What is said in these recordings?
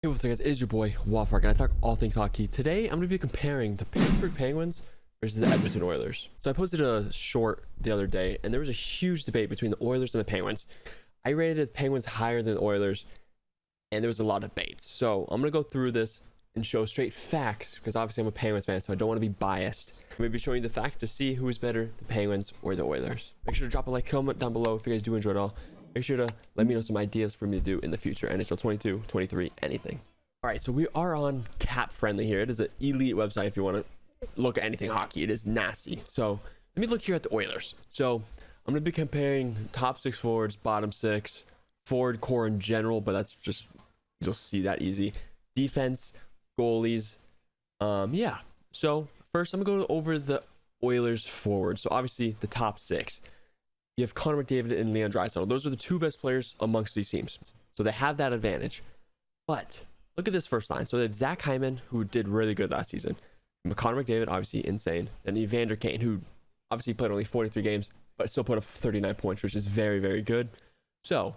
Hey, what's up guys, it is your boy Waffle, and I talk all things hockey. Today I'm going to be comparing the Pittsburgh Penguins versus the Edmonton Oilers. So I posted a short the other day and there was a huge debate between the Oilers and the Penguins. I rated the Penguins higher than the Oilers and there was a lot of debates. So I'm going to go through this and show straight facts because obviously I'm a Penguins fan, so I don't want to be biased. I'm going to be showing you the facts to see who is better, the Penguins or the Oilers. Make sure to drop a like, comment down below if you guys do enjoy it all. Make sure to let me know some ideas for me to do in the future. NHL 22, 23, anything. All right, so we are on Cap Friendly here. It is an elite website if you want to look at anything hockey. It is nasty. So let me look here at the Oilers. So I'm going to be comparing top six forwards, bottom six, forward core in general, but that's just, you'll see that easy. Defense, goalies. Yeah. So first I'm going to go over the Oilers forwards. So obviously the top six. You have Connor McDavid and Leon Draisaitl. Those are the two best players amongst these teams. So they have that advantage. But look at this first line. So they have Zach Hyman, who did really good last season. Connor McDavid, obviously insane. Then Evander Kane, who obviously played only 43 games, but still put up 39 points, which is very, very good. So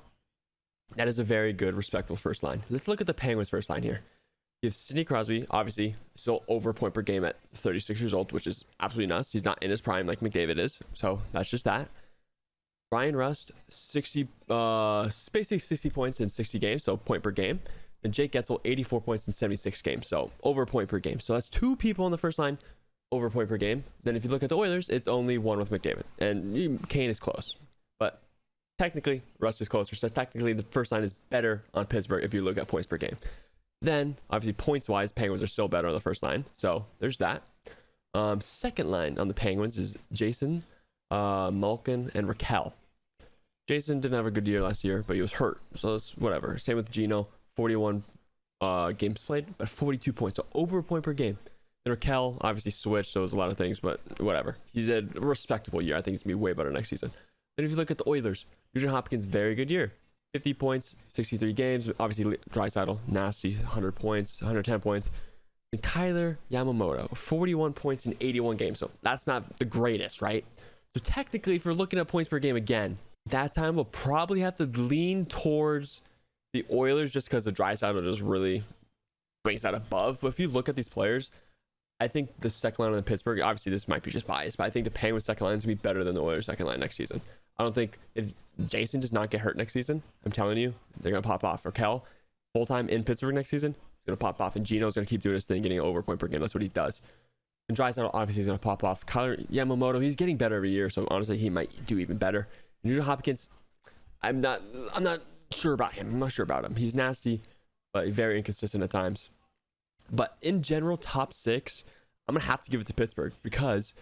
that is a very good, respectable first line. Let's look at the Penguins' first line here. You have Sidney Crosby, obviously still over a point per game at 36 years old, which is absolutely nuts. He's not in his prime like McDavid is. So that's just that. Ryan Rust, basically 60 points in 60 games, so point per game. And Jake Getzel, 84 points in 76 games, so over a point per game. So that's two people on the first line, over a point per game. Then if you look at the Oilers, it's only one with McDavid. And Kane is close. But technically, Rust is closer. So technically, the first line is better on Pittsburgh if you look at points per game. Then, obviously, points-wise, Penguins are still better on the first line. So there's that. Second line on the Penguins is Jason, Malkin, and Raquel. Jason didn't have a good year last year, but he was hurt. So it's whatever. Same with Gino. 41 games played, but 42 points. So over a point per game. Then Raquel obviously switched, so it was a lot of things, but whatever. He did a respectable year. I think he's going to be way better next season. Then if you look at the Oilers, Nugent Hopkins, very good year. 50 points, 63 games. Obviously, Draisaitl, nasty, 100 points, 110 points. And Kyler Yamamoto, 41 points in 81 games. So that's not the greatest, right? So technically, if we're looking at points per game again, that time we'll probably have to lean towards the Oilers just because the Draisaitl just really brings that above. But if you look at these players, I think the second line on the Pittsburgh, obviously this might be just biased, but I think the Penguins second line is going to be better than the Oilers second line next season. I don't think if Jason does not get hurt next season, I'm telling you, they're going to pop off. Raquel, full time in Pittsburgh next season, is going to pop off. And Gino's going to keep doing his thing, getting an over point per game. That's what he does. And Draisaitl obviously is going to pop off. Kyler Yamamoto, he's getting better every year, so honestly he might do even better. Nugent Hopkins, I'm not sure about him. I'm not sure about him. He's nasty, but very inconsistent at times. But in general, top six, I'm gonna have to give it to Pittsburgh because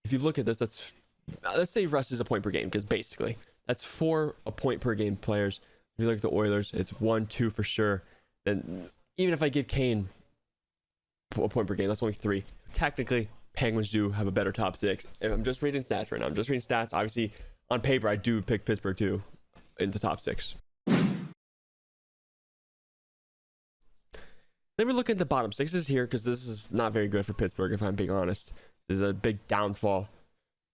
if you look at this, let's say Russ is a point per game because basically that's 4 a point per game players. If you look at the Oilers, it's 1, 2 for sure. Then even if I give Kane a point per game, that's only 3. Technically, Penguins do have a better top six. If I'm just reading stats right now, I'm just reading stats. Obviously, on paper, I do pick Pittsburgh too in the top six. Then we look at the bottom sixes here because this is not very good for Pittsburgh, if I'm being honest. This is a big downfall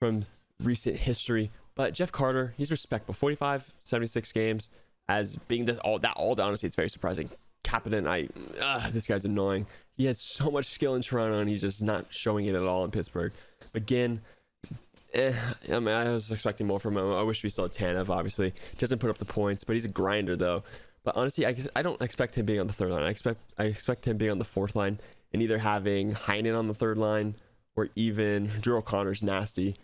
from recent history. But Jeff Carter, he's respectable. 45, 76 games as being this all down. Honestly, it's very surprising. Kapanen, this guy's annoying. He has so much skill in Toronto and he's just not showing it at all in Pittsburgh. McGinn, I mean, I was expecting more from him. I wish we saw Tanev, obviously. Doesn't put up the points, but he's a grinder, though. But honestly, I don't expect him being on the third line. I expect him being on the fourth line and either having Heinen on the third line or even Drew O'Connor's nasty.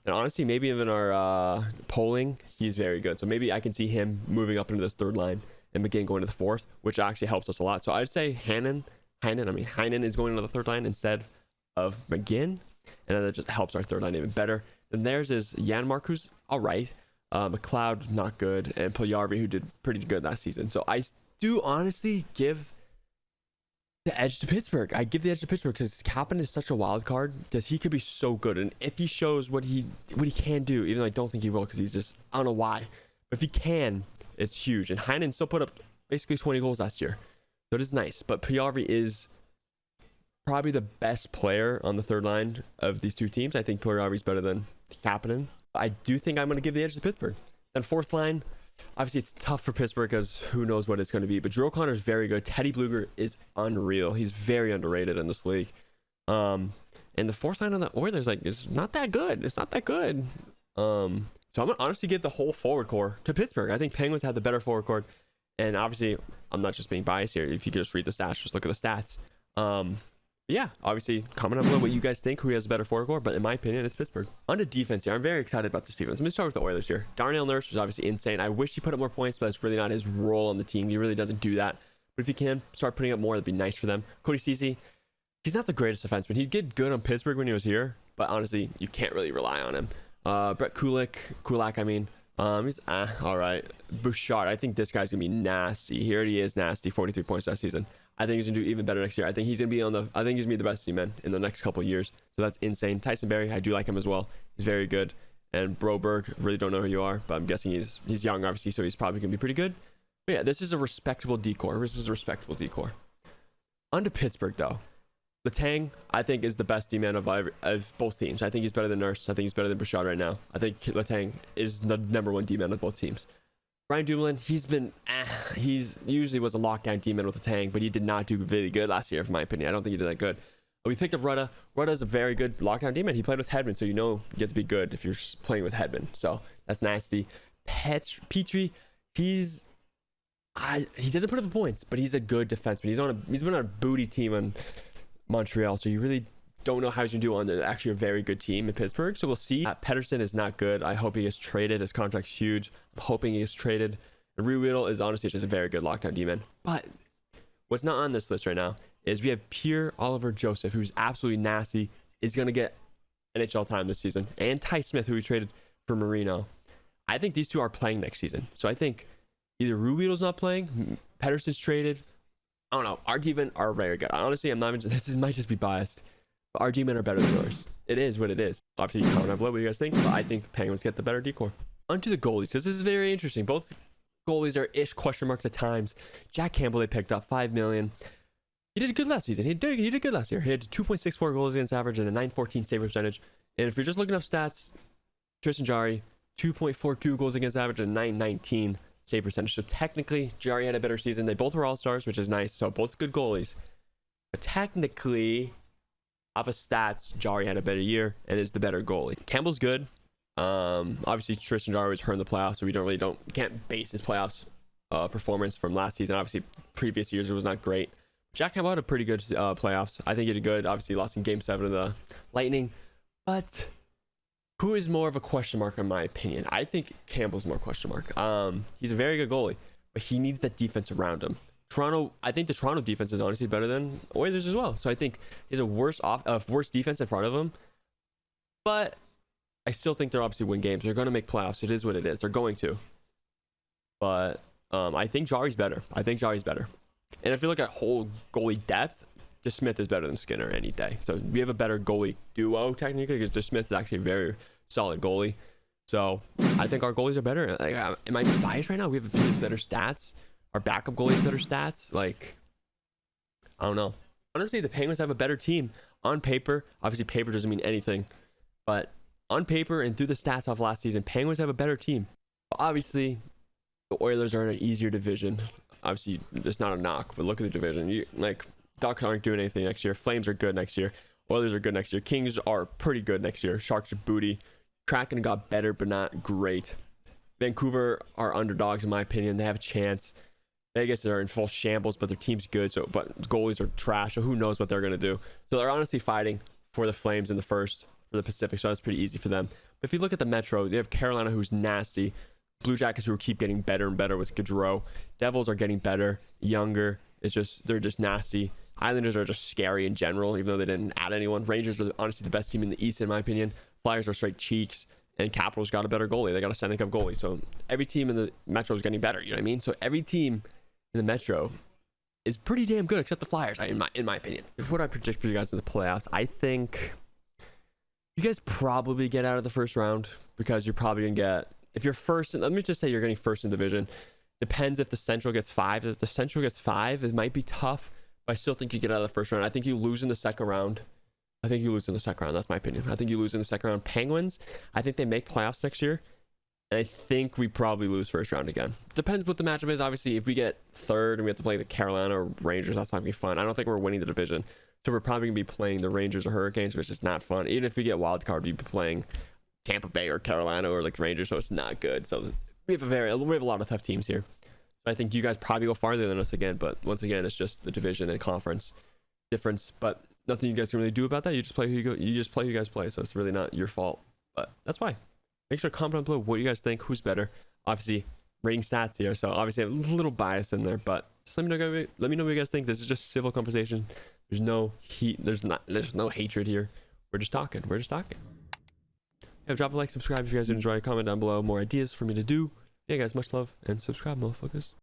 And honestly, maybe even our polling, he's very good. So maybe I can see him moving up into this third line and McGinn going to the fourth, which actually helps us a lot. So I'd say Heinen is going into the third line instead of McGinn. And that just helps our third line even better. Then theirs is Janmark, who's all right. McLeod, not good. And Puljujarvi, who did pretty good last season. So I do honestly give the edge to Pittsburgh. I give the edge to Pittsburgh because Kapanen is such a wild card because he could be so good. And if he shows what he can do, even though I don't think he will because he's just, I don't know why. But if he can, it's huge. And Heinen still put up basically 20 goals last year. So it is nice. But Puljujarvi is probably the best player on the third line of these two teams. I think Puljujarvi is better than Kapanen. I do think I'm going to give the edge to Pittsburgh. Then fourth line, Obviously, it's tough for Pittsburgh because who knows what it's going to be. But Drew O'Connor is very good. Teddy Bluger is unreal. He's very underrated in this league. And the fourth line on the Oilers, like, is not that good. It's not that good. So I'm going to honestly give the whole forward core to Pittsburgh. I think Penguins have the better forward core. And obviously, I'm not just being biased here. If you could just read the stats, just look at the stats. Yeah, obviously, comment down below what you guys think, who has a better forward core. But in my opinion, it's Pittsburgh. On to defense here, I'm very excited about this defense. Let me start with the Oilers here. Darnell Nurse is obviously insane. I wish he put up more points, but that's really not his role on the team. He really doesn't do that. But if he can start putting up more, that'd be nice for them. Cody Ceci, he's not the greatest defenseman. He did good on Pittsburgh when he was here, but honestly, you can't really rely on him. Brett Kulak, I mean. He's all right. Bouchard, I think this guy's gonna be nasty. He already is nasty. 43 points last season. I think he's gonna do even better next year. I think he's gonna be the best team man in the next couple of years. So that's insane. Tyson Barrie, I do like him as well. He's very good. And Broberg, really don't know who you are, but I'm guessing he's young, obviously, so he's probably gonna be pretty good. But yeah, this is a respectable decor. On to Pittsburgh though. Letang, I think, is the best D-man of both teams. I think he's better than Nurse. I think he's better than Bouchard right now. I think Letang is the number one D-man of both teams. Brian Dumoulin, he's usually was a lockdown D-man with Letang, but he did not do really good last year, in my opinion. I don't think he did that good. But we picked up Rutta. Rutta's a very good lockdown D-man. He played with Hedman, so you know you get to be good if you're playing with Hedman. So that's nasty. Petrie, he doesn't put up the points, but he's a good defenseman. He's been on a booty team on Montreal, so you really don't know how he's gonna do on actually a very good team in Pittsburgh. So we'll see. Pettersson is not good. I hope he gets traded. His contract's huge. I'm hoping he gets traded. And Ruhwedel is honestly just a very good lockdown D-man. But what's not on this list right now is we have Pierre-Olivier Joseph, who's absolutely nasty, is gonna get NHL time this season, and Ty Smith, who we traded for Marino. I think these two are playing next season. So I think either Ruhwedel's not playing, Pettersson's traded. I don't know. Our D-men are very good. Honestly, I'm not even. This might just be biased, but our D-men are better than yours. It is what it is. Obviously, comment down below what you guys think, but I think Penguins get the better decor. Onto the goalies, because this is very interesting. Both goalies are question marks at times. Jack Campbell, they picked up $5 million. He did good last season. He did good last year. He had 2.64 goals against average and a .914 save percentage. And if you're just looking up stats, Tristan Jarry, 2.42 goals against average and .919 save percentage. So technically, Jarry had a better season. They both were all-stars, which is nice. So both good goalies. But technically, off of stats, Jarry had a better year and is the better goalie. Campbell's good. Obviously, Tristan Jarry was hurt in the playoffs, so we can't base his playoffs performance from last season. Obviously, previous years it was not great. Jack Campbell had a pretty good playoffs. I think he did good. Obviously, lost in Game 7 of the Lightning. But who is more of a question mark in my opinion? I think Campbell's more question mark. He's a very good goalie, but he needs that defense around him. I think the Toronto defense is honestly better than Oilers as well. So I think he has a worse defense in front of him. But I still think they'll obviously win games. They're going to make playoffs. It is what it is. They're going to. But I think Jarry's better. And if you look at whole goalie depth, DeSmith is better than Skinner any day. So we have a better goalie duo technically because DeSmith is actually a very solid goalie. So I think our goalies are better. Like, am I just biased right now? We have better stats. Our backup goalie has better stats. Like, I don't know. Honestly, the Penguins have a better team on paper. Obviously, paper doesn't mean anything, but on paper and through the stats of last season, Penguins have a better team. But obviously, the Oilers are in an easier division. Obviously, it's not a knock, but look at the division. Ducks aren't doing anything next year. Flames are good next year. Oilers are good next year. Kings are pretty good next year. Sharks are booty. Kraken got better, but not great. Vancouver are underdogs, in my opinion. They have a chance. Vegas are in full shambles, but their team's good. But goalies are trash, so who knows what they're going to do. So they're honestly fighting for the Flames in the first for the Pacific, so that's pretty easy for them. But if you look at the Metro, you have Carolina, who's nasty. Blue Jackets, who keep getting better and better with Gaudreau. Devils are getting better, younger. They're just nasty. Islanders are just scary in general, even though they didn't add anyone. Rangers are honestly the best team in the East, in my opinion. Flyers are straight cheeks, and Capitals got a better goalie. They got a Stanley Cup goalie. So every team in the Metro is getting better. You know what I mean? So every team in the Metro is pretty damn good, except the Flyers, in my opinion. What I predict for you guys in the playoffs, I think you guys probably get out of the first round because you're probably gonna get, if you're first, let me just say you're getting first in division. Depends if the Central gets 5. If the Central gets 5, it might be tough. But I still think you get out of the first round. I think you lose in the second round. That's my opinion. I think you lose in the second round. Penguins, I think they make playoffs next year. And I think we probably lose first round again. Depends what the matchup is. Obviously, if we get third and we have to play the Carolina or Rangers, that's not going to be fun. I don't think we're winning the division. So we're probably going to be playing the Rangers or Hurricanes, which is not fun. Even if we get wild card, we'd be playing Tampa Bay or Carolina or like the Rangers, so it's not good. So we have a lot of tough teams here. I think you guys probably go farther than us again, but once again, it's just the division and conference difference. But nothing you guys can really do about that. You just play who you just play who you guys play, so it's really not your fault. But that's why. Make sure to comment down below what you guys think, who's better. Obviously, rating stats here, so obviously I have a little bias in there, but just let me know what you guys think. This is just civil conversation. There's no heat. There's no hatred here. We're just talking. Yeah, drop a like, subscribe if you guys enjoy. Comment down below more ideas for me to do. Yeah, guys, much love and subscribe, motherfuckers.